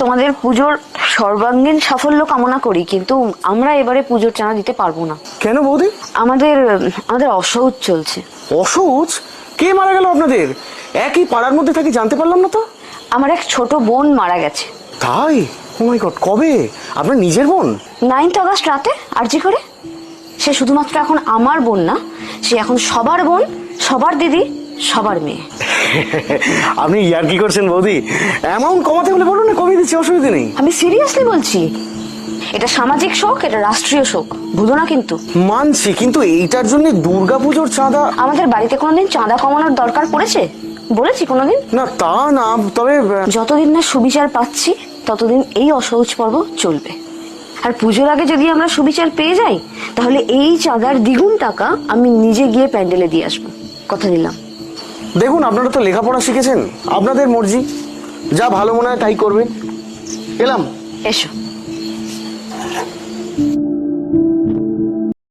তোমাদের পুজোর সর্বাঙ্গীন সাফল্য কামনা করি, কিন্তু আমরা এবারে পুজোর চাঁদা দিতে পারবো না। কেন বৌদি? আমাদের আমাদের অসহ্য চলছে। অসহজ? কে মারা গেল আপনাদের? একই পাড়ার মধ্যে থাকি, জানতে পারলাম না তো। আমার এক ছোট বোন মারা গেছে। তাই? ও মাই গড, কবে? আপনার নিজের বোন? 9th অগস্ট রাতে আরজি করে। সে শুধুমাত্র এখন আমার বোন না, সে এখন সবার বোন, সবার দিদি, সবার মেয়ে। আপনি ইয়ার কি করছেন বৌদি? অ্যামাউন্ট কমাতে বলে বলুন না, কমিয়ে দিচ্ছি, অসুবিধা নেই। আমি সিরিয়াসলি বলছি, এটা সামাজিক শোক, এটা রাষ্ট্রীয় শোক, ভুলো না কিন্তু। মানছি, কিন্তু এইটার জন্য দুর্গাপুজোর চাঁদা? আমাদের বাড়িতে কোনোদিন চাঁদা কমানোর দরকার পড়েছে বলেছি কোনোদিন? না তা না, তবে যতদিন না সুবিচার পাচ্ছি ততদিন এই অসহজ পর্ব চলবে। আর পুজোর আগে যদি আমরা সুবিচার পেয়ে যাই, তাহলে এই চাঁদার দ্বিগুণ টাকা আমি নিজে গিয়ে প্যান্ডেলে দিয়ে আসবো, কথা দিলাম। দেখুন, আপনারা তো লেখাপড়া শিখেছেন, আপনাদের মর্জি, যা ভালো মনে হয় তাই করবেন। এলাম। এসো।